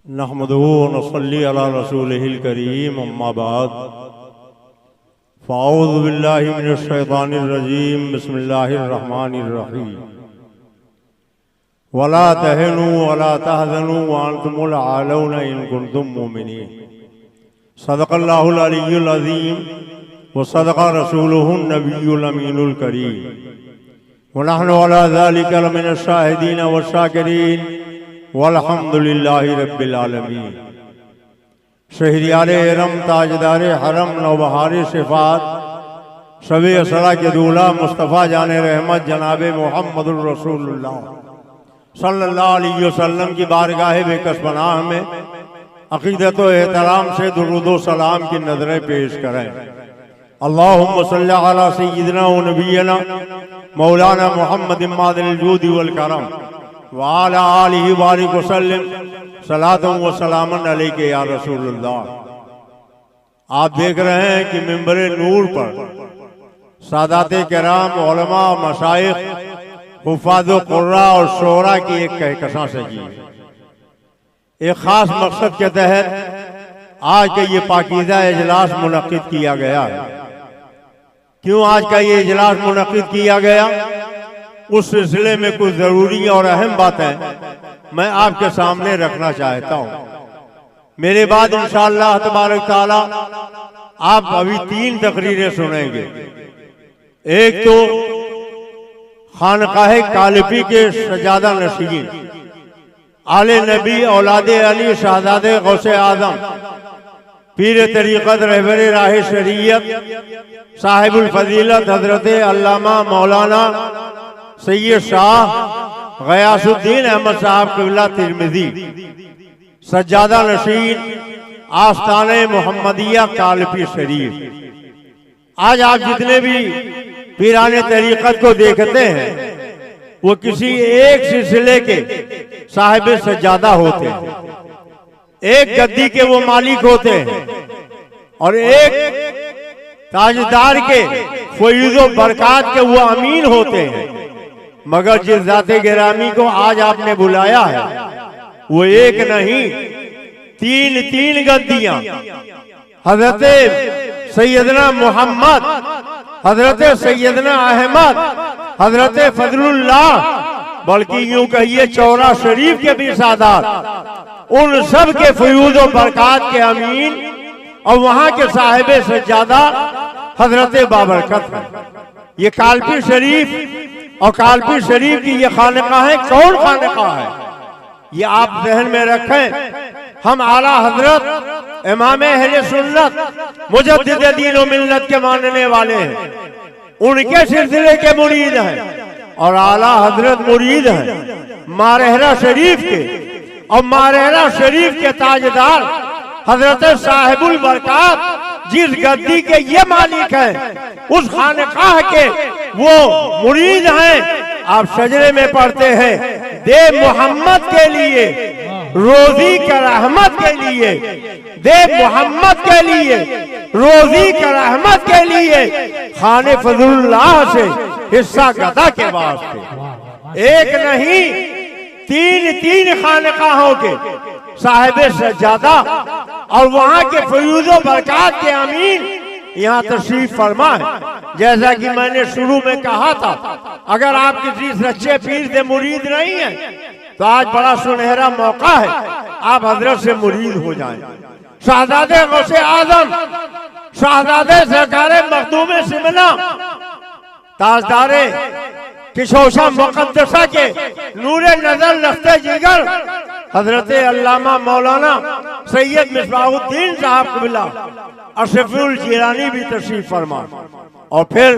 नहमदुहु व नसल्ली अला रसूलिहिल करीम अम्मा बाद फ़अऊज़ु बिल्लाहि मिनश शैतानिर रजीम बिस्मिल्लाहिर रहमानिर रहीम वला तहनु वला तहज़नु व अंतुमुल आलौना इन कुंतुम मुमिनीन सदक़ल्लाहुल अलिय्युल अज़ीम व सदक़ रसूलुहुन नबियुल अमीनुल करीम व नहनु अला ज़ालिका लमिनश शाहिदीन व शाकिरीन वल्हम्दुलिल्लाहि रब्बिल आलमीन। शहरियारे इरम ताजदार हरम नौबहार सिफात शबे असरा के दूल्हा मुस्तफ़ा जाने रहमत जनाब मुहम्मदुर रसूलुल्लाह सल्लल्लाहु अलैहि वसल्लम की बारगाह बेकस पनाह में अक़ीदत व एहतराम से दुरूद व सलाम की नज़रें पेश करें। अल्लाहुम्मा सल्लि अला सय्यिदिना व नबियना मौलाना मुहम्मद मादिल जूद वल करम व अला आलिहि बारिक वसल्लम सलातुन व सलामन अलैका या रसूलुल्लाह। आप देख रहे हैं कि मिंबरे नूर पर सादाते किराम, उलमा, मशाइख, हुफ़ाज़ क़ुर्रा और शोरा की एक कहकशां सजी है। एक ख़ास मकसद के तहत आज का ये पाकीज़ा इजलास मुनक़्क़िद किया गया है। क्यों आज का ये इजलास मुनक़्क़िद किया गया, उस सिलसिले में कुछ ज़रूरी और अहम बातें मैं आपके सामने रखना चाहता हूँ। मेरे बाद इंशाअल्लाह तबारक ताला आप अभी 3 तकरीरें सुनेंगे। एक तो खानकाह कालिपी के सजादा नशीन आले नबी औलादे अली शहजादे गौसे आजम पीर तरीक़त रहबर राह शरीयत साहिबुल फजीलत हजरत अल्लामा मौलाना सैयद शाह गयासुद्दीन अहमद साहब क़िबला तिरमिज़ी सज्जादा नशीन आस्ताने मोहम्मदिया कालिपी शरीफ। आज आप जितने भी पीराने तरीक़त को देखते हैं वो किसी एक सिलसिले के साहिब सज्जादा होते हैं, एक गद्दी के वो मालिक होते हैं और एक ताजदार के फ़ैज़ व बरक़ात के वो अमीन होते हैं। मगर जिस ज़ाते गिरामी को आज आपने बुलाया है वो एक नहीं 3 गद्दियां, हजरत सैयदना मोहम्मद, हजरत सैयदना अहमद, हजरत फजलुल्लाह, बल्कि यूं कहिए चौरा शरीफ के भी सादात, उन सब के फ़यूज़ व बरक़ात के अमीन और वहां के साहिब सज्जादा हजरत बाबरकत है। ये कालपी शरीफ और कालपी शरीफ की ये खानकाह है, कौन खानकाह है ये आप ज़हन में रखें। हम आला हजरत इमाम अहले सुन्नत मुजद्दिद दीन व मिल्लत के मानने वाले हैं, उनके सिलसिले के मुरीद हैं और आला हजरत मुरीद हैं मारहरा शरीफ के, और मारहरा शरीफ के ताजदार हजरत साहिबुल बरक़ात जिस गद्दी के ये मालिक हैं उस खानकाह के वो मुरीद हैं। आप सजरे में पढ़ते हैं दे मोहम्मद के लिए रोजी का रहमत के लिए, दे मोहम्मद के लिए रोजी का रहमत के लिए खाने फजलुल्लाह से हिस्सा गदा के वास्ते। एक नहीं 3 खानकाहों के साहिब सज्जादा और वहां के फ़यूज़ व बरक़ात के अमीन यहाँ तशरीफ फरमा है। जैसा कि मैंने शुरू में कहा था, अगर आप किसी सच्चे पीर से मुरीद नहीं हैं तो आज बड़ा सुनहरा मौका है, आप हजरत से मुरीद हो जाएं। शहजादे गौसे आजम, शहजादे सरकार मखदूम सिमना, ताजदारे किशोशा मुक़द्दसा के नूरे नजर लफ्ते जिगर हजरत अल्लामा मौलाना सैयद मिसबाहुद्दीन साहब क़िबला अशरफुल जिलानी भी तशरीफ फरमा। और फिर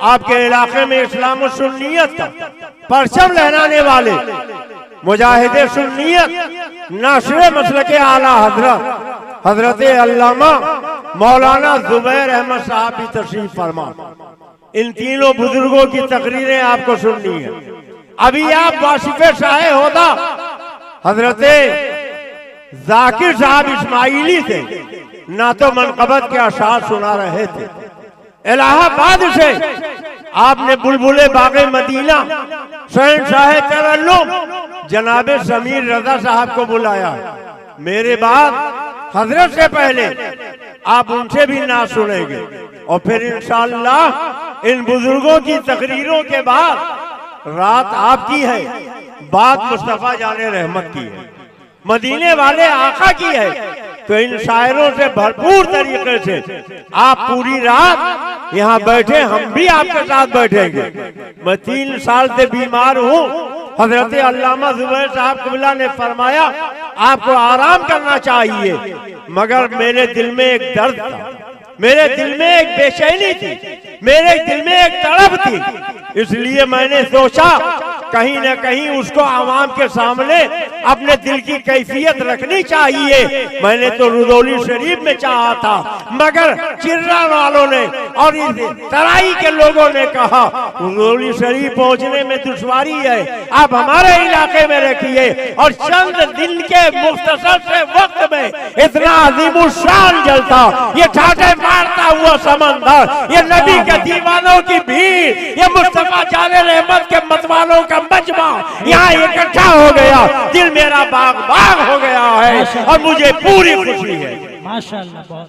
आपके इलाके में इस्लाम व सुन्नियत का परचम लहराने वाले मुजाहिदे सुन्नियत नासिरे मसलके आला हजरत हजरत अल्लामा मौलाना ज़ुबैर अहमद साहब भी तशरीफ फरमा। इन तीनों बुजुर्गों की तकरीरें आपको सुननी है। अभी आप वासिफ़े शाह होदा हजरत जाकिर साहब इस्माइली से नातो मनक़बत के अशार सुना रहे थे। इलाहाबाद से आपने बुलबुले बाग़े मदीना शहंशाह तरन्नुम जनाब समीर रज़ा साहब को बुलाया। मेरे बाद हजरत से पहले आप उनसे भी ना सुनेंगे। और फिर इंशाअल्लाह इन बुजुर्गों की तकरीरों के बाद रात आपकी है, बात मुस्तफा जाने रहमत की है, मदीने वाले आका की है। तो इन शायरों से भरपूर तरीके से आप पूरी रात यहाँ बैठे, हम भी आपके साथ बैठेंगे। मैं 3 साल से बीमार हूँ। हजरत अल्लामा जुबैर साहब क़िबला ने फरमाया आपको आराम करना चाहिए, मगर मेरे दिल में एक दर्द था, मेरे दिल में एक बेचैनी थी, मेरे दिल में एक तड़प थी। इसलिए मैंने सोचा कहीं न कहीं उसको आवाम के सामने अपने दिल की कैफियत रखनी चाहिए। मैंने तो रुदौली शरीफ में चाहा था, मगर चिर्रा वालों ने और इस तराई के लोगों ने कहा रुदौली शरीफ पहुंचने में दुश्वारी है, आप हमारे इलाके में रखिए। और चंद दिन के मुख्तसर से वक्त में इतना अजीमुशान जलता, ये ठाटे मारता हुआ समंदर, ये नबी के दीवानों की भीड़, ये मुस्तफा जाने रहमत के मतवालों का मजमा यहाँ इकट्ठा हो गया। दिल मेरा बाग बाग हो गया है और मुझे पूरी खुशी है। माशाअल्लाह।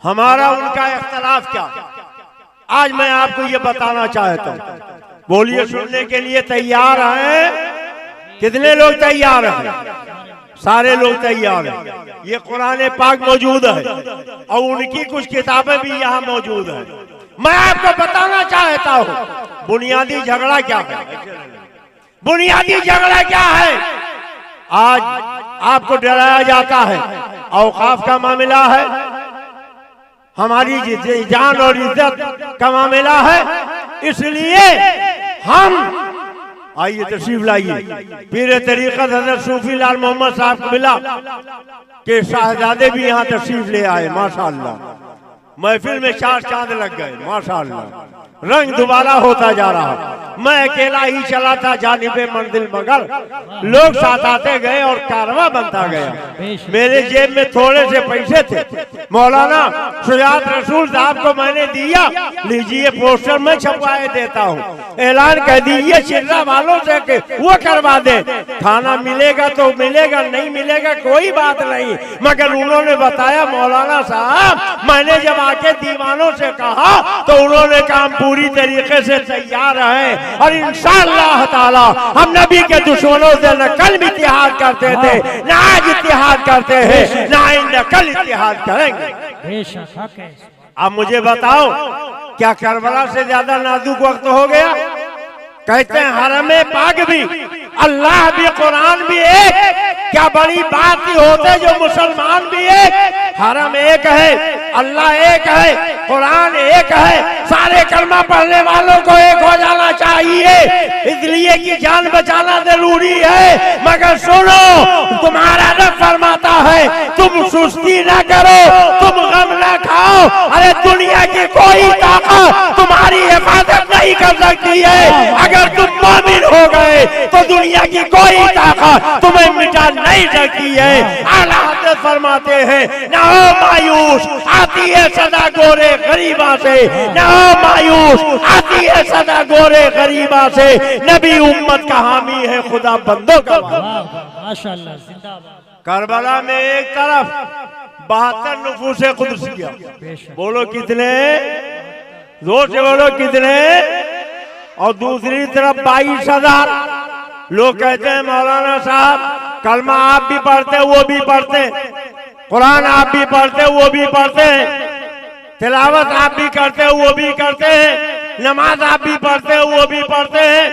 हमारा उनका इख्तलाफ क्या, आज मैं आपको ये बताना चाहता हूँ। बोलिए, सुनने के लिए तैयार हैं? कितने लोग तैयार हैं? सारे लोग तैयार हैं। ये कुरान पाक मौजूद है और उनकी कुछ किताबें भी यहाँ मौजूद है। मैं आपको बताना चाहता हूँ बुनियादी झगड़ा क्या है। बुनियादी झगड़ा क्या है? आज आपको डराया जाता है, औकाफ का मामला है, हमारी जान और इज्जत का मामला है। इसलिए हम आइए तशरीफ लाइए। पीर तरीक़त हज़रत सूफी लाल मोहम्मद साहब क़िबला के शाहजादे भी यहाँ तशरीफ ले आए। माशाअल्लाह, महफिल में 4 चांद लग गए। माशाअल्लाह, रंग दोबारा होता जा रहा। मैं अकेला ही चला था जानिबे मंजिल, मगर लोग साथ आते गए और कारवां बनता गया। मेरे जेब में थोड़े से पैसे थे, मौलाना शुजात रसूल साहब को मैंने दिया, लीजिए पोस्टर में छपवाए देता हूँ, ऐलान कर दीजिए चिर्रा वालों से कि वो करवा दे। खाना मिलेगा तो मिलेगा, नहीं मिलेगा कोई बात नहीं। मगर उन्होंने बताया मौलाना साहब, मैंने जब आके दीवानों से कहा तो उन्होंने कहा पूरी तरीके से तैयार है और इंशाअल्लाह ताला हम नबी के दुश्मनों से न कल भी इत्तेहाद करते थे, न आज इत्तेहाद करते हैं, न आइंदा कल इत्तेहाद करेंगे। अब मुझे बताओ, क्या करबला से ज्यादा नाजुक वक्त हो गया? कहते हैं हरम पाक भी, अल्लाह भी, कुरान भी एक। क्या बड़ी बात ही होते जो मुसलमान भी एक। हरम एक है, अल्लाह एक है, कुरान एक है, सारे कलमा पढ़ने वालों को एक हो जाना चाहिए। इसलिए कि जान बचाना जरूरी है। मगर सुनो, तुम्हारा रब फरमाता है तुम सुस्ती ना करो, तुम गम ना खाओ। अरे दुनिया की कोई ताकत तुम्हारी हिफाजत नहीं कर सकती है। अगर तुम मोमिन हो गए तो दुनिया की कोई ताकत तुम्हें मिटा नहीं सकती है। आला हज़रत फरमाते हैं ना हो मायूस, आती है सदा गोरे गरीबा से, ना हो मायूस, आती है सदा गोरे गरीबा से। नबी उम्मत का हामी है, खुदा बंदों का। माशाअल्लाह, जिंदाबाद। करबला में एक तरफ 72 नफूसे कुदसिया, बोलो कितने, जोर से बोलो कितने, और दूसरी तरफ 22,000 लोग कहते हैं मौलाना साहब कलमा आप भी पढ़ते वो भी पढ़ते, कुरान आप भी पढ़ते वो भी पढ़ते हैं, तिलावत आप भी करते वो भी करते हैं, नमाज आप भी पढ़ते वो भी पढ़ते हैं,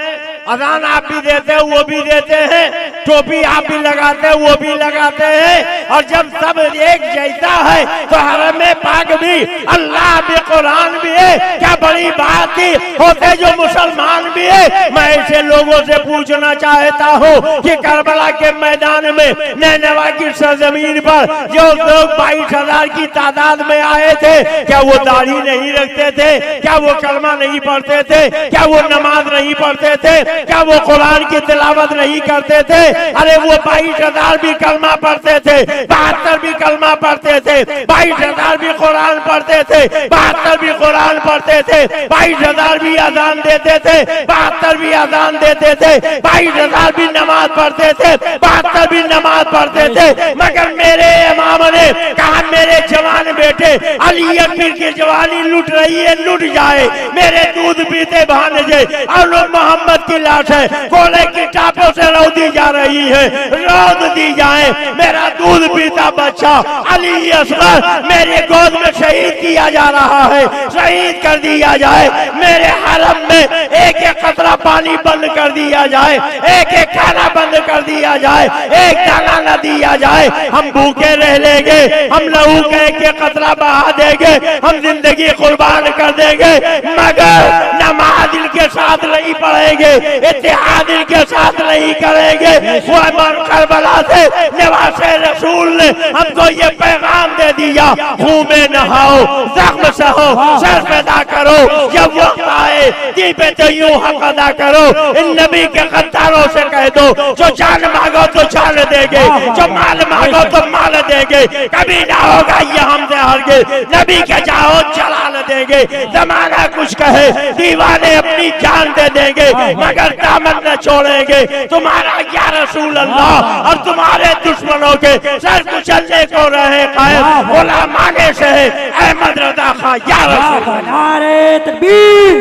अजान आप भी देते हैं वो भी देते हैं, टोपी आप भी लगाते हैं वो भी लगाते हैं। और जब सब एक जैसा है तो हरम पाक भी, अल्लाह भी, कुरान भी है, क्या बड़ी बात थी। होते जो मुसलमान भी है। मैं ऐसे लोगों से पूछना चाहता हूँ कि करबला के मैदान में नैनवा की सरजमीन पर जो लोग 22,000 की तादाद में आए थे, क्या वो दाढ़ी नहीं रखते थे? क्या वो कलमा नहीं पढ़ते थे? क्या वो नमाज नहीं पढ़ते थे? क्या वो कुरान की तिलावत नहीं करते थे? अरे वो 22,000 भी कलमा पढ़ते थे, 72 भी कलमा पढ़ते थे, 22,000 भी कुरान पढ़ते थे, 72 भी कुरान पढ़ते थे, 22,000 भी अजान देते थे, 72 भी अजान देते थे, 22,000 भी नमाज पढ़ते थे, 72 भी नमाज पढ़ते थे। मगर मेरे इमाम ने कहा मेरे जवान बेटे अली अकबर की जवानी लुट रही है, लुट जाए, मेरे दूध पीते भांजे और लोग मोहम्मद की लाश है, कोले की टापों से रौदी जा रही है, रौद दी जाए, मेरा दूध पीता बच्चा अली असगर मेरे गोद में शहीद किया जा रहा है, शहीद कर दिया जाए, मेरे हरम में एक एक कतरा पानी बंद कर दिया जाए, एक एक खाना बंद कर दिया जाए, एक दाना न दिया जाए, हम भूखे रह लेंगे, हम लहू का एक एक कतरा बहा देंगे, हम जिंदगी कुर्बान कर देंगे, मगर नमाज इनके साथ नहीं पढ़ेंगे, इत्तेहाद इनके साथ नहीं करेंगे। वो करबला से नवासे रसूल ने हमको ये पैगाम दे दिया, खून में नहाओ, जख्म सहो, सर पैदा करो, जब वक्त आए दी पे तो यूं हक अदा करो। इन नबी के गद्दारों से कह दो जो जान मांगो तो जान देंगे, जो माल मांगो तो माल देंगे, कभी ना होगा ये हमसे हरगिज़, नबी के जाओ जलाल देंगे। जमाना कुछ कहे दीवाने अपनी जान दे देंगे, मगर दामन न छोड़ेंगे तुम्हारा या रसूल अल्लाह, और तुम्हारे दुश्मनों के सर कुचलने को रहे कायम गुलामाने से अहमद रजा खां या रसूल। नारे तकबीर,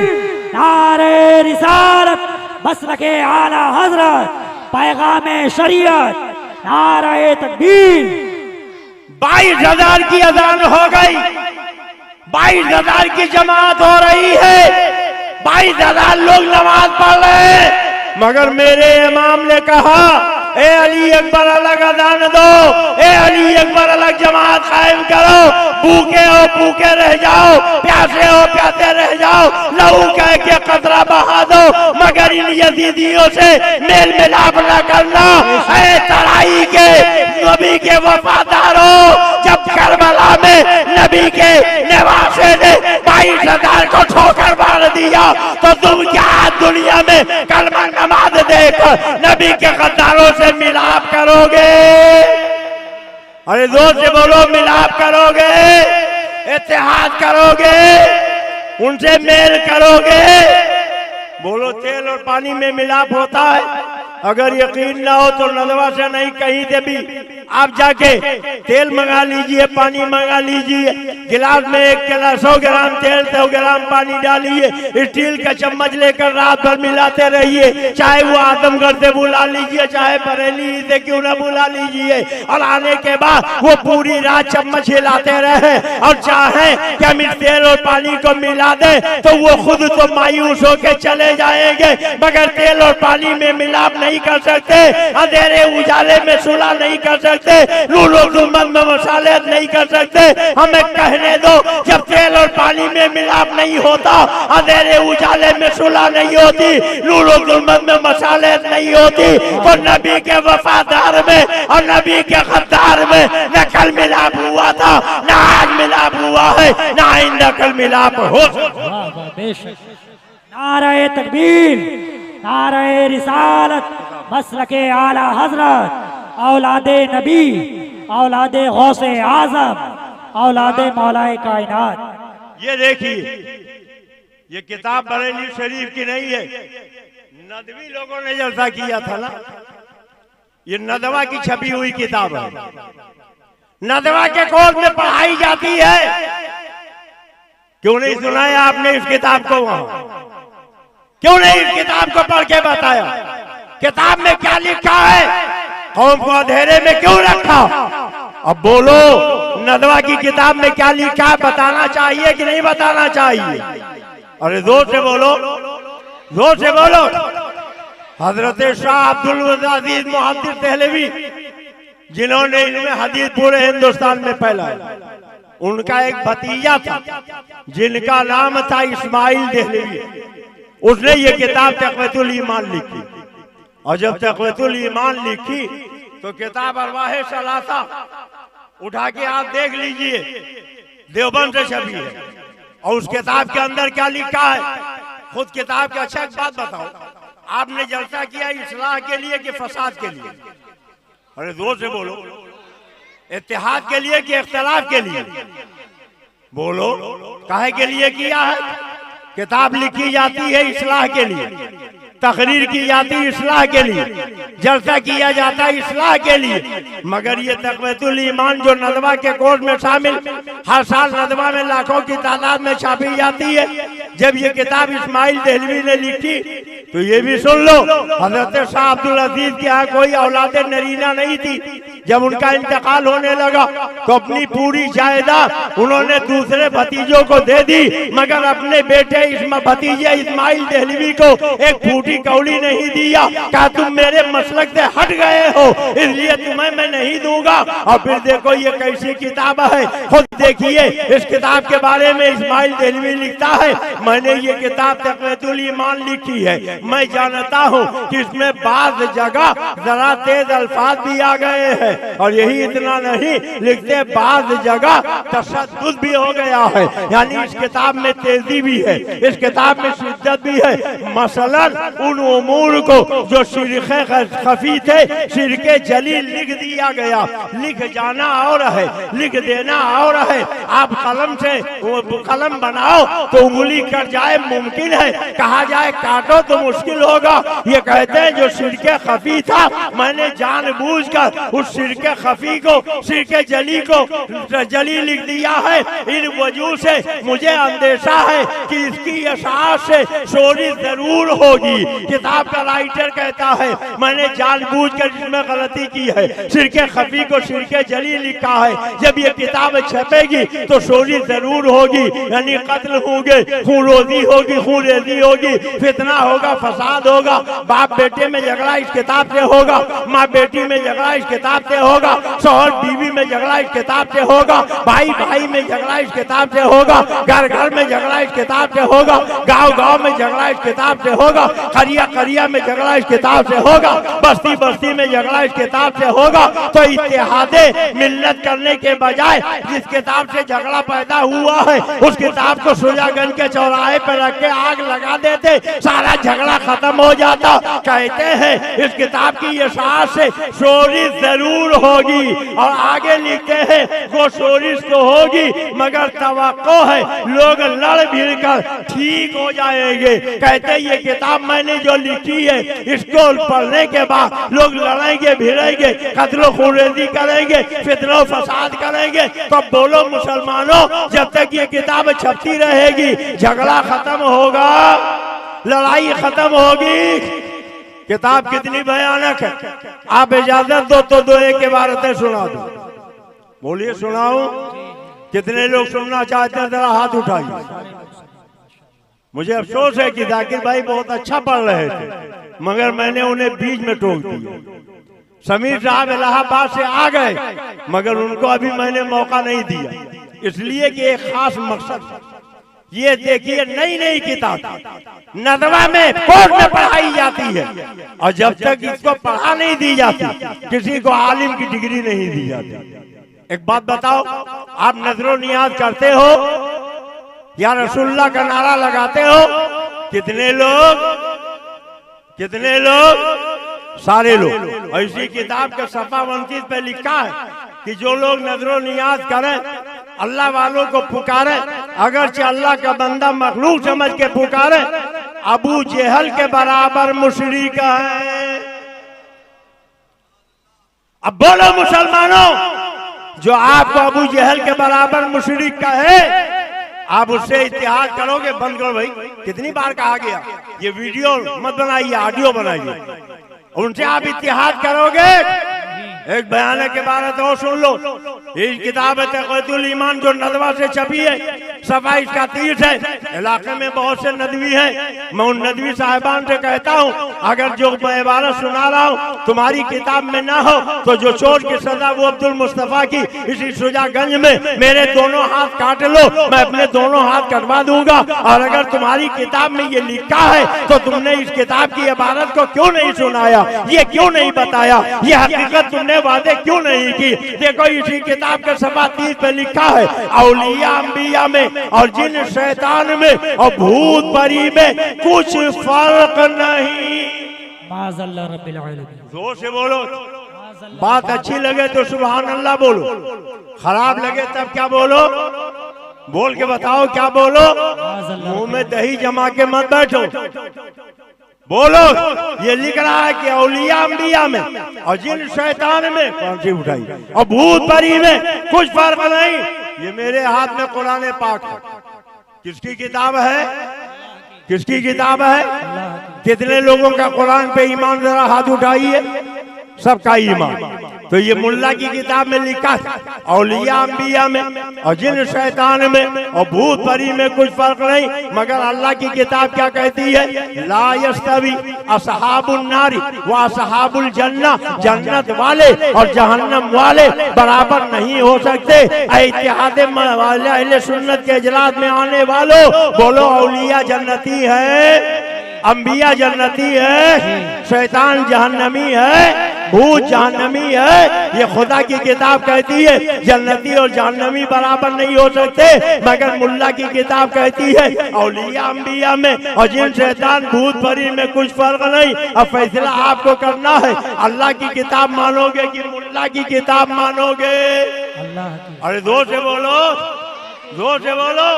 नारे रिसालत, मसलके आला हजरत, पैगामे शरीयत, नारे तकबीर। 22,000 की अजान हो गई, 22,000 की जमात हो रही है, 22,000 लोग नमाज पढ़ रहे हैं, मगर मेरे इमाम ने कहा ए अली अकबर अलग अजान दो, ए अली अकबर अलग जमात कायम करो, भूखे हो भूखे रह जाओ, प्यासे हो प्यासे रह जाओ, लहू कह के कतरा बहा दो, मगर इन यजीदियों से मेल मिलाप न करना। ऐ तराई के नबी के वफादारों, जब करबला में नबी के नवासे ने 22,000 को ठोकर मार दिया, तो तुम क्या दुनिया में कलमा नमाज देकर नबी के गद्दारों से मिलाप करोगे? अरे जोर से बोलो, मिलाप करोगे, इत्तेहाद करोगे, उनसे मेल करोगे? बोलो, तेल और पानी में मिलाप होता है? अगर यकीन ना हो तो नदवा से नहीं, कहीं से भी आप जाके तेल मंगा लीजिए, पानी मंगा लीजिए, गिलास में 100 ग्राम तेल 100 ग्राम पानी डालिए, स्टील का चम्मच लेकर रात भर मिलाते रहिए, चाहे वो आदमगढ़ से बुला लीजिए, चाहे बरेली से क्यों ना बुला लीजिए, और आने के बाद वो पूरी रात चम्मच हिलाते रहे, और चाहे कि हम इस तेल और पानी को मिला दे तो वो खुद तो मायूस होकर चले जाएंगे, मगर तेल और पानी में मिलाप नहीं कर सकते, अंधेरे उजाले में सुलह नहीं कर सकते, लूलो जुल्मत में मसाले नहीं कर सकते। हमें कहने दो, जब तेल और पानी में मिलाप नहीं होता, अंधेरे उजाले में सुलह नहीं होती, लूलो जुल्मत में मसाले नहीं होती, तो नबी के वफादार में और नबी के गद्दार में न कल मिलाप हुआ था, न आज मिलाप हुआ है, न आइंदा कल मिलाप हो। नारे तकबीर, नारे रिसालत, मसलके आला हजरत, औलादे नबी, औलादे गौसे आजम, औलादे मौलाए कायनात। ये देखिए, ये किताब बरेली शरीफ की नहीं है, नदवी लोगों ने जलसा किया था ना, ये नदवा की छपी हुई किताब है, नदवा के कोर्स में पढ़ाई जाती है। क्यों नहीं सुनाया आपने इस किताब को? वहां क्यों नहीं इस किताब को पढ़ के बताया? किताब में क्या लिखा है, कौम को अंधेरे में क्यों रखा? अब बोलो, नदवा की किताब में क्या लिखा है, बताना चाहिए कि नहीं बताना चाहिए? अरे जोर से बोलो, जोर से बोलो। हजरत शाह अब्दुल अजीज मुहद्दिस देहलवी, जिन्होंने इल्म हदीस पूरे हिंदुस्तान में फैलाया, उनका एक भतीजा था जिनका नाम था इस्माइल देहलवी। उसने ये किताब तक़वीतुल ईमान लिखी, और जब तक़वीतुल ईमान लिखी तो किताब अरवाहे सलासा उठा के आप देख लीजिए, देवबंद से छपी है, और उस किताब के अंदर क्या लिखा है, खुद किताब के। अच्छा एक बात बताओ, आपने जलसा किया इस्लाह के लिए कि फसाद के लिए? अरे जोर से बोलो। इत्तेहाद के लिए कि इख्तिलाफ के लिए? बोलो। काहे के लिए किया है? किताब लिखी जाती है इस्लाह के लिए, तकरीर की जाती है इस्लाह के लिए, जलसा किया जाता है इस्लाह के लिए। मगर ये तक़वियतुल ईमान जो नदवा के कोर्स में शामिल, हर साल नदवा में लाखों की तादाद में छापी जाती है। जब ये किताब इस्माइल देहलवी ने लिखी तो ये भी सुन लो, हजरत शाह अब्दुल अजीज के यहाँ कोई औलाद नरीना नहीं थी। जब उनका इंतकाल होने लगा तो अपनी पूरी जायदाद उन्होंने दूसरे भतीजों को दे दी, मगर अपने बेटे भतीजे इस्माइल देहलवी को एक फूटी कौड़ी नहीं दिया। कहा तुम मेरे मसलक से हट गए हो, इसलिए तुम्हें मैं नहीं दूंगा। और फिर देखो ये कैसी किताब है, खुद देखिए। इस किताब के बारे में इस्माइल देहलवी लिखता है, मैंने ये किताब तक़वियतुल ईमान लिखी है। मैं जानता हूँ कि इसमें बाज़ जगह जरा तेज अल्फाज भी आ गए हैं, और यही इतना नहीं, लिखते बाज़ जगह तशद्दुद भी हो गया है। यानी इस किताब में तेजी भी है, इस किताब में शिद्दत भी है। मसलन उन उमूर को जो शिरके खफी थे, शिरके जलील लिख दिया गया। लिख जाना और है, लिख देना और है। आप कलम से वो कलम बनाओ तो उंगली कट जाए, मुमकिन है। कहा जाए काटो तो मुश्किल होगा। ये कहते हैं जो शिरके खफी था, मैंने जानबूझकर उस शिरके खफी को, शिरके जली को जली लिख दिया है। इन वजह से मुझे अंदेशा है कि इसकी अशात से चोरी जरूर होगी। किताब का राइटर कहता है मैंने जानबूझकर इसमें गलती की है, शिरके खफी को शिरके जली लिखा है। जब ये किताब छपेगी तो चोरी जरूर होगी, यानी कत्ल होंगे, खूनरोजी होगी, खूनरेजी होगी, फितना होगा, फसाद होगा, बाप बेटे में झगड़ा इस किताब से होगा, माँ बेटी में झगड़ा इस किताब से होगा, शौहर बीवी में झगड़ा इस किताब से होगा, भाई भाई में झगड़ा इस किताब से होगा, घर घर में झगड़ा इस किताब से होगा, गांव गांव में झगड़ा इस किताब से होगा, करिया करिया में झगड़ा इस किताब से होगा, बस्ती बस्ती में झगड़ा इस किताब से होगा। तो इत्तेहादे मिल्लत करने के बजाय जिस किताब से झगड़ा पैदा हुआ है उस किताब को सुजागंज के चौराहे पर रख के आग लगा देते, सारा झगड़ा खत्म हो जाता। कहते हैं इस किताब की ये सास से चोरी जरूर होगी, और आगे लिखते हैं वो चोरी तो होगी मगर तवक्को है लोग लड़ भिड़ कर ठीक हो जाएंगे। कहते हैं ये किताब मैंने जो लिखी है इसको पढ़ने के बाद लोग लड़ेंगे, भिड़ेंगे, कत्लो खूनरेजी करेंगे, फितना फसाद करेंगे। तो बोलो मुसलमानों, जब तक ये किताब छपती रहेगी झगड़ा खत्म होगा, लड़ाई खत्म होगी। किताब कितनी भयानक है। आप इजाजत दो तो दो एक इबारतें सुना दो। बोलिए सुनाओ। कितने लोग सुनना चाहते हैं जरा हाथ उठाइए। मुझे अफसोस है कि जाकिर भाई बहुत अच्छा पढ़ रहे थे, मगर मैंने उन्हें बीच में टोक दिया। समीर साहब इलाहाबाद से आ गए, मगर उनको अभी मैंने मौका नहीं दिया, इसलिए कि एक खास मकसद। ये देखिए नई नई किताब नदवा में कोर्ट में पढ़ाई जाती है, और जब तक इसको पढ़ा नहीं दी जाती किसी को आलिम की डिग्री नहीं दी जाती। एक बात बताओ, आप नजरो नियाज करते हो या रसूलुल्लाह का नारा लगाते हो? कितने लोग? कितने लोग? सारे लोग। ऐसी किताब के सफा 29 पे लिखा है कि जो लोग नजरो नियाज करें, अल्लाह वालों को पुकारे, अगरचे अल्लाह का बंदा मखलूक समझ के पुकारे, अबू जेहल के बराबर मुशरिक है। अब बोलो मुसलमानों, जो आपको अबू जेहल के बराबर मुशरिक कहे, आप उससे इत्तेहाद करोगे? बंद करो भाई, कितनी बार कहा गया ये वीडियो मत बनाइए, ऑडियो बनाइए। उनसे आप इत्तेहाद करोगे? एक बयान के बारे तो सुन लो। इस किताब तक़वियतुल ईमान जो नदवा से छपी है, सफा इसका 30 है। इलाके में बहुत से नदवी हैं, मैं उन नदवी साहिबान से कहता हूँ अगर जो इबारत सुना रहा हूँ तुम्हारी किताब में ना हो तो जो चोर की सजा वो अब्दुल मुस्तफा की इसी सुजागंज में मेरे दोनों हाथ काट लो, मैं अपने दोनों हाथ कटवा दूंगा। और अगर तुम्हारी किताब में ये लिखा है तो तुमने इस किताब की इबारत को क्यों नहीं सुनाया, ये क्यों नहीं बताया, ये हकीकत तुमने वादे क्यों नहीं की? देखो इसी किताब के सफा 30 पे लिखा है, औलिया अंबिया में और जिन शैतान में और भूत परी में कुछ फर्क नहीं। माज़ल्ला रब्बिल आलमीन। जोर से बोलो। बात अच्छी लगे तो सुभान अल्लाह बोलो, खराब लगे तब क्या बोलो? बोल के बताओ क्या बोलो? मुंह में दही जमा के मत बैठो, बोलो। ये लिख रहा है कि औलिया अंबिया में और जिन शैतान में कौन सी उठाई और भूत परी में कुछ फर्क नहीं। ये मेरे हाथ में कुरान पाक है। किसकी किताब है? किसकी किताब है? कितने लोगों का कुरान पे ईमान? जरा हाथ उठाइए। सबका ईमान। तो ये मुल्ला की किताब में लिखा था औलिया अंबिया में और जिन शैतान में और भूत परी में कुछ फर्क नहीं। मगर अल्लाह की किताब क्या कहती है? ला यस्तवी असहाबुन नारी व असहाबुल जन्ना, जन्नत वाले और जहन्नम वाले बराबर नहीं हो सकते। इत्तेहाद वाले अहले सुन्नत के इजलास में आने वालों, बोलो औलिया जन्नती है, अंबिया जन्नती है, शैतान जहन्नमी है, भूत जहन्नमी है। ये खुदा की किताब कहती है जन्नती और जहन्नमी बराबर नहीं हो सकते। मगर मुल्ला की किताब कहती है औलिया अंबिया में और जिन शैतान भूत परी में कुछ फर्क नहीं। अब फैसला आपको करना है, अल्लाह की किताब मानोगे कि मुल्ला की किताब मानोगे? अरे जोर से बोलो, जोर से बोलो।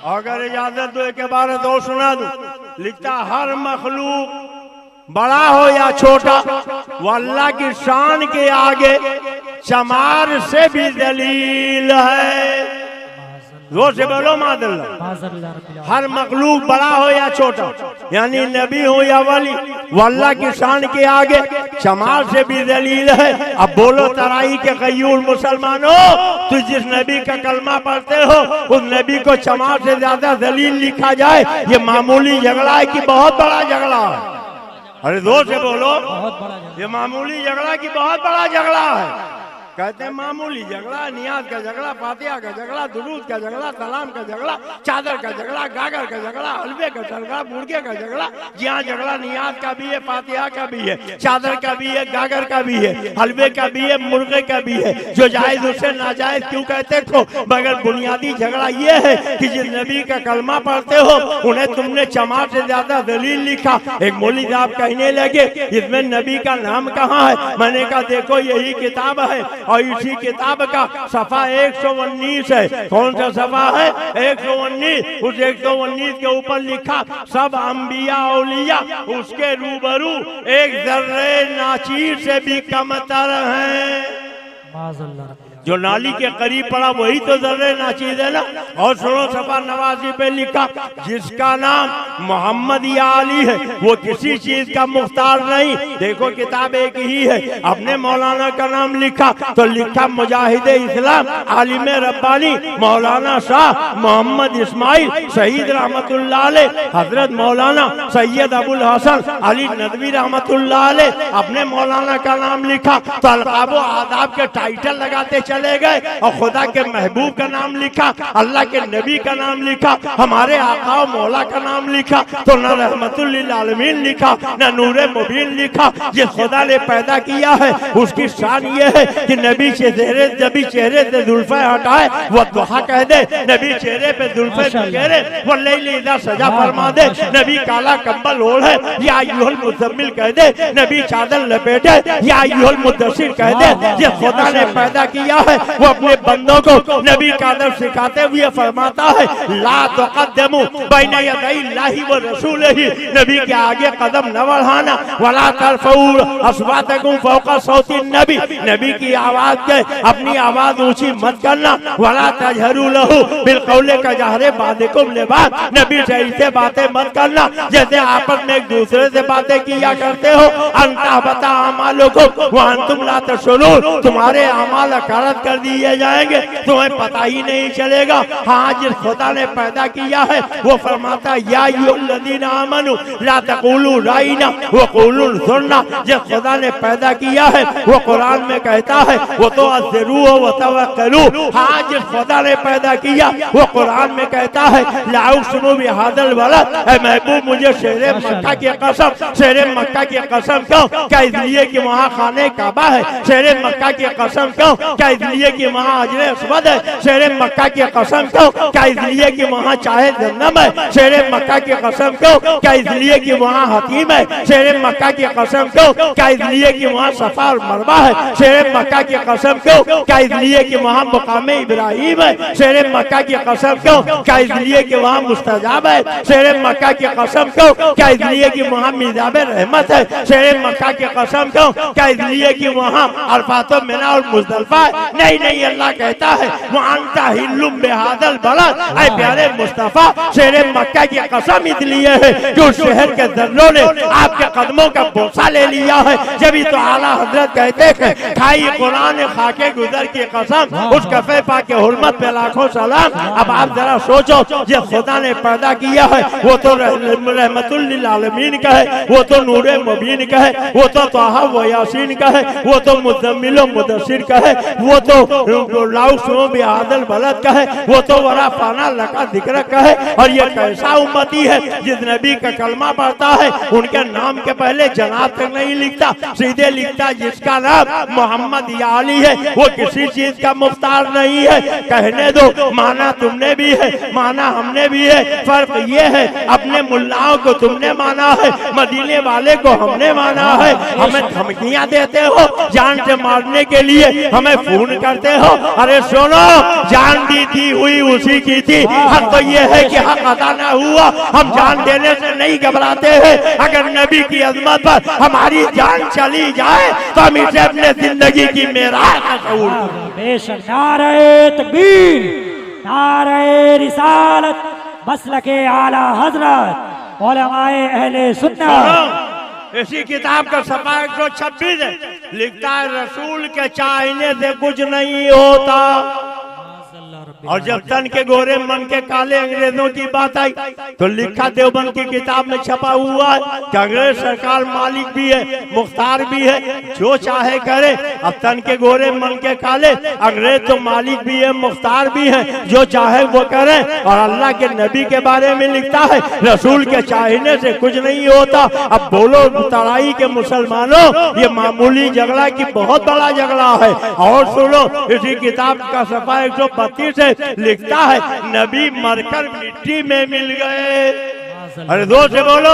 अगर इजाजत दो एक बार दो सुना दो। लिखता हर मखलूक बड़ा हो या छोटा वो अल्लाह की शान के आगे चमार से भी दलील है। जोर से बोलो मादल्ला। हर मखलूक बड़ा हो या छोटा, यानी नबी हो या वली, वो अल्लाह की शान के आगे चमार से भी दलील है। अब बोलो तराई के कयूल मुसलमानों, तो जिस नबी का कलमा पढ़ते हो उस नबी को चमार से ज्यादा दलील लिखा जाए, ये मामूली झगड़ा है कि बहुत बड़ा झगड़ा है? अरे जोर से बोलो। ये मामूली झगड़ा की बहुत बड़ा झगड़ा है। कहते हैं मामूली झगड़ा, नियाज का झगड़ा, फातिहा का झगड़ा, दुरूद का झगड़ा, सलाम का झगड़ा, चादर का झगड़ा, गागर का झगड़ा, हलवे का झगड़ा, मुर्गे का झगड़ा। जहाँ झगड़ा नियाज का भी है, फातिहा का भी है, चादर का भी है, गागर का भी है, हलवे का भी है, मुर्गे का भी है। जो जायज उसे नाजायज क्यों कहते थे? मगर बुनियादी झगड़ा ये है कि जिस नबी का कलमा पढ़ते हो उन्हें तुमने चमार से ज्यादा दलील लिखा। एक मौलवी साहब कहने लगे इसमें नबी का नाम कहाँ है? मैंने कहा देखो यही किताब है और इसी किताब का सफा 119 है। कौन सा सफा है? 119। उस 119 के ऊपर लिखा सब अंबिया औलिया उसके रूबरू एक जर्रे नाचीर से भी कमतर हैं। जो नाली के करीब पड़ा वही तो जर्रे नाचीज है ना। और सुनो सफा 89 पे लिखा जिसका नाम मोहम्मद या अली है वो किसी चीज का मुख्तार नहीं। देखो किताब एक ही है। अपने मौलाना का नाम लिखा तो लिखा मुजाहिद इस्लाम आलिम रब्बानी मौलाना शाह मोहम्मद इस्माइल शहीद रहमतुल्लाह अलैह हजरत मौलाना सैयद अबुल हसन अली नदवी रहमतुल्लाह अलैह। अपने मौलाना का नाम लिखा तो अलकाब आदाब के टाइटल लगाते चले गए और खुदा के महबूब का नाम लिखा, अल्लाह के नबी का नाम लिखा, हमारे आका और मौला का नाम लिखा तो न रहमतुल लिल आलमीन लिखा न नूरे मुबीन लिखा। जिस खुदा ने पैदा किया है उसकी शान ये है कि नबी चेहरे से जुल्फे हटाए वो दुआ कह दे, नबी चेहरे पे जुल्फे बिखेरे वो लैली इज़ा सजा फरमा दे, नबी काला कंबल ओढ़े या अय्युहल मुज़म्मिल कह दे, नबी चादर लपेटे या अय्युहल मुद्दस्सिर कह दे। जिस खुदा ने पैदा किया है वो अपने बंदों को नबी का अदब सिखाते हुए फरमाता है ला तुक़द्दिमू बैन यदैल्लाहि व रसूलिही, नबी के आगे कदम न बढ़ाना, वला तरफ़ऊ अस्वातकुम फ़ौक़ा सौति नबी, नबी की आवाज के अपनी आवाज ऊंची मत करना, वला तजहरू लहू बिलक़ौल कजहरे बादिकुम लिबाद, नबी से ऐसे बातें मत करना जैसे आपस में एक दूसरे से बातें किया करते हो। अंता बता अमालुकुम व अंतुम ला तशउरून, तुम्हारे अमाल करत कर दिए जाएंगे तुम्हें पता ही नहीं चलेगा। हाँ जिस खुदा ने पैदा किया है वो फरमाता या अय्युहल्लज़ीना आमनू ला तक़ूलू राइना व क़ूलू ज़ुरना। जिस खुदा ने पैदा किया है वो कुरान में कहता है वो तो अज़्ज़रू व तवक्कलू। हाँ जिस खुदा ने पैदा किया वो कुरान में कहता है ला उक़सिमु बिहाज़ल बलद, ऐ महबूब मुझे शेरे मक्का की कसम, शेरे मक्का की कसम क्यों? क्या इसलिए कि वहाँ खाने काबा है? शेरे मक्का की कसम कसम क्यों? क्या इसलिए कि वहाँ अजरे अस्वद है? शेर मक्का की कसम क्यों? क्या इसलिए कि वहाँ चाहे जन्नम है? शेर मक्का की कसम क्यों? क्या इसलिए कि वहाँ हकीम है? शेर मक्का की कसम क्यों? क्या इसलिए कि वहाँ सफा और मरवा है? शेर मक्का की कसम क्यों? क्या इसलिए कि वहाँ मुकाम इब्राहिम है? शेर मक्का की कसम क्यों? क्या इसलिए कि वहाँ मुस्तजाब है? शेर मक्का की कसम क्यों? क्या इसलिए कि वहाँ मिजाब रहमत है? शेर मक्का की कसम क्यों? क्या इसलिए कि वहाँ अरफात मिना और मुजदलफा है? नहीं नहीं, अल्लाह कहता है वअंता हिल्लुम बिहादल बलद, ऐ प्यारे मुस्तफा शेर मक्का की कसम इसलिए है कि उस शहर के जर्रों ने आपके कदमों का बोसा ले लिया है। जब तो आला हजरत कहते हैं खाई कुरान खाके गुजर की कसम, उस कफे पाक के हुर्मत पे लाखों सलाम। अब आप जरा सोचो, ये खुदा ने पैदा किया है वो तो रहमतुल लिल आलमीन का है, वो तो नूरे मुबीन का है, वो तो ताहा व यासीन का है, वो तो मुज़म्मिल व मुदस्सिर का है, वो तो लाउसो बिहादल बलद का है, वो तो वरा फाना लका जिक्र का है। और ये कैसा उम्मती है जिस नबी का कलमा पढ़ता है उनके नाम के पहले जनाब तक नहीं लिखता, सीधे लिखता जिसका नाम मोहम्मद या अली है, वो किसी चीज का मुख्तार नहीं है। कहने दो, माना तुमने भी है, माना हमने भी है, फर्क ये है अपने मुल्लाओं को तुमने माना है, मदीने वाले को हमने माना है। हमें धमकियां देते हो जान से मारने के लिए, हमें फोन करते हो। अरे सुनो, जान दी थी हुई उसी की थी, हक तो ये है कि हक अदा ना हुआ, हम जान देने से नहीं घबराते हैं। अगर नबी की अजमत पर हमारी जान चली जाए तो हम इसे अपने जिंदगी की मेराज का शऊर करें। बेशक नारे तकबीर, नारे रिसालत, मसलके आला हजरत, उलमाए अहले सुन्नत। इसी किताब का सफा 126 है, लिखता है रसूल के चाहने से कुछ नहीं होता। और जब तन के गोरे मन के काले अंग्रेजों की बात आई तो लिखा देवबंद की किताब में छपा हुआ है कि अंग्रेज सरकार मालिक भी है, मुख्तार भी है, जो चाहे करे। अब तन के गोरे मन के काले, अंग्रेज तो मालिक भी है, मुख्तार भी है, जो चाहे वो करे। और अल्लाह के नबी के बारे में लिखता है रसूल के चाहने से कुछ नहीं होता। अब बोलो तराई के मुसलमानों, ये मामूली झगड़ा की बहुत बड़ा झगड़ा है। और सुनो, इसी किताब का सफा 132 है, लिखता है नबी मरकर मिट्टी में मिल गए। अरे जोर से बोलो,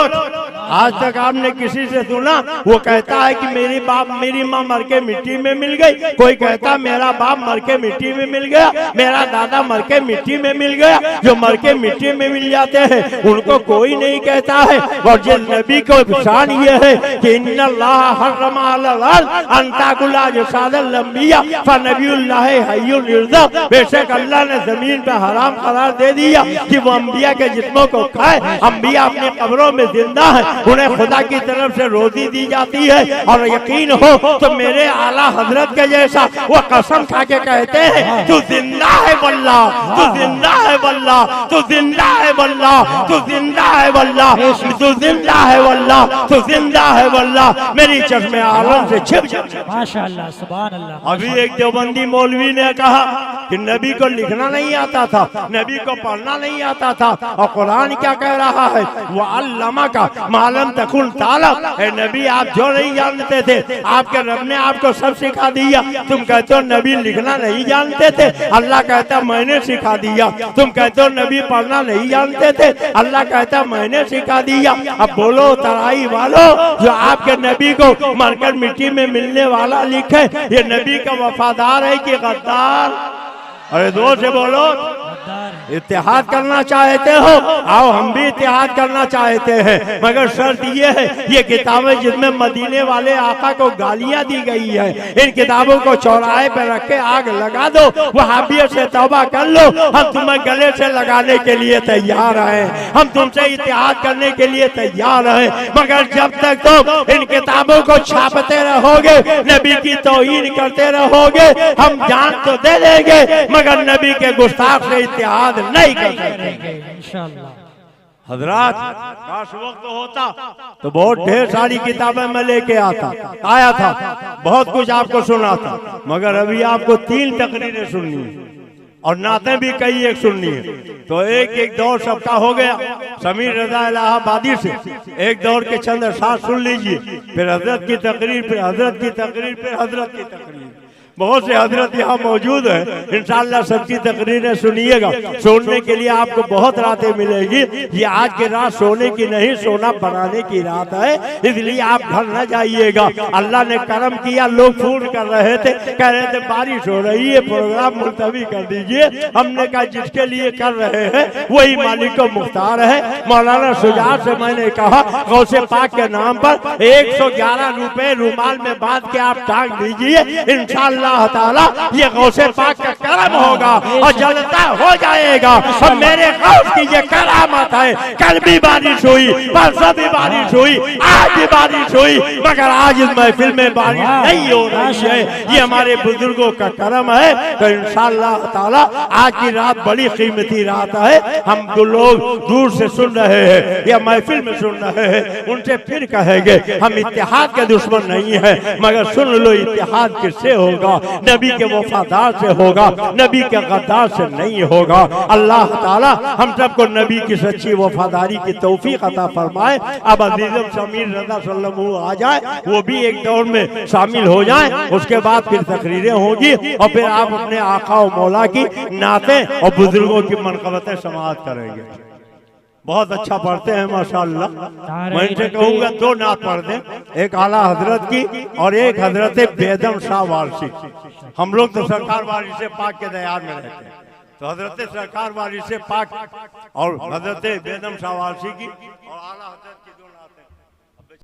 आज तक आपने किसी से सुना वो कहता है कि मेरी माँ मर के मिट्टी में मिल गई? कोई कहता मेरा बाप मर के मिट्टी में मिल गया, मेरा दादा मर के मिट्टी में मिल गया। जो मर के मिट्टी में मिल जाते हैं उनको कोई नहीं कहता है। और जिस नबी को शान ये है कि इन्नल्लाह हर्रमा अलल अर्द अन ताकुला जसादल अंबिया फनबियुल्लाह हय्युल युर्ज़ा, बेशक अल्लाह ने जमीन पे हराम करार दे दिया कि वो अंबिया के जिस्मों को खाए। अंबिया अपनी कब्रों में जिंदा है, उन्हें खुदा की तरफ से रोजी दी जाती है। और यकीन हो तो मेरे आला हजरत के जैसा वो कसम खा के कहते हैं तू जिंदा है वल्ला, तू जिंदा है वल्ला, तू जिंदा है वल्ला, तू जिंदा है वल्ला, तू जिंदा है वल्ला, तू जिंदा है वल्ला, मेरी चश्मे आलम से छिप जाए। माशाअल्लाह, सुभान अल्लाह। अभी एक देवबंदी मौलवी ने कहा कि नबी को लिखना नहीं आता था, नबी को पढ़ना नहीं आता था। और कुरान क्या कह रहा है, वो अल्लामा का मालम तकुन तालब, ए नबी आप जो नहीं जानते थे आपके रब ने आपको सब सिखा दिया। तुम कहते हो नबी लिखना नहीं जानते थे, अल्लाह कहता मैंने सिखा दिया। तुम कहते हो नबी पढ़ना नहीं जानते थे, अल्लाह कहता मैंने सिखा दिया। अब बोलो तराई वालों, जो आपके नबी को मरकर मिट्टी में मिलने वाला लिखे, ये नबी का वफादार है कि गद्दार? अरे जोर से बोलो, इत्तेहाद करना चाहते हो? आओ हम भी इत्तेहाद करना चाहते हैं, मगर शर्त ये है ये किताबें जिसमें मदीने वाले आका को गालियां दी गई है, इन किताबों को चौराहे पे रख के आग लगा दो, वहाबियत से तौबा कर लो। हम तुम्हें गले से लगाने के लिए तैयार हैं, हम तुमसे इत्तेहाद करने के लिए तैयार हैं, मगर जब तक तुम इन किताबों को छापते रहोगे, नबी की तौहीन करते रहोगे, हम जान तो दे देंगे मगर नबी के गुस्ताख से इत्तेहाद नहीं कर सकते इंशाअल्लाह। हजरात, काश वक्त होता तो बहुत ढेर सारी किताबें मैं लेके आया था, बहुत कुछ आपको सुनाता, मगर अभी आपको 3 तकरीरें सुननी है और नाते भी कई एक सुननी है। तो एक दौर सबका हो गया। समीर रजा इलाहाबादी से एक दौर के चंद अरसात सुन लीजिए, फिर हजरत की तकरीर, फिर हजरत की तकरीर, फिर हजरत की तकरीर। बहुत से हजरत यहाँ मौजूद है, इंशाअल्लाह सबकी तकरीरें सुनिएगा। सोने के लिए आपको बहुत रातें मिलेगी। ये आज की रात सोने की नहीं, सोना बनाने की रात है, इसलिए आप घर न जाइएगा। अल्लाह ने करम किया, लोग फोन कर रहे थे, कह रहे थे बारिश हो रही है, प्रोग्राम मुलतवी कर दीजिए। हमने कहा जिसके लिए कर रहे हैं वही मालिक मुख्तार है। मौलाना शुजात से मैंने कहा गौसे पाक के नाम पर 111 रुपए रुमाल में बांध के आप टांग दीजिए, इंशाअल्लाह ताला ये गौसे पाक का करम होगा और जलता हो जाएगा। और मेरे गौस की ये करामत है। कल भी बारिश हुई, परसों भी बारिश हुई, आज भी बारिश हुई, मगर आज इस महफिल में बारिश नहीं हो रही है। ये हमारे बुजुर्गों का करम है। तो इंशाअल्लाह ताला आज की रात बड़ी कीमती रात है। हम जो लोग दूर से सुन रहे हैं या महफिल में सुन रहे हैं, उनसे फिर कहेंगे हम इत्तेहाद के दुश्मन नहीं है, मगर सुन लो इत्तेहाद किससे होगा? नबी के वफादार से होगा, नबी के गद्दार से नहीं होगा। अल्लाह ताला हम सबको नबी की सच्ची वफादारी की तौफीक अता फरमाए। अब अजीज़म शमीर रज़ा सल्लल्लाहु आ जाए, वो भी एक दौर में शामिल हो जाए, उसके बाद फिर तकरीरें होगी और फिर आप अपने आका और मौला की नातें और बुजुर्गों की मनक़बतें समाअत करेंगे। बहुत अच्छा पढ़ते हैं माशाअल्लाह। मैं इनसे कहूँगा 2 नात पढ़ दें, एक आला हजरत की और एक हजरत बेदम शाह वारसी। हम लोग तो सरकार वारिस पाक के दयार में रहते हैं, तो हजरत सरकार वारिस पाक और हजरत बेदम शाह वारसी की और आला हजरत की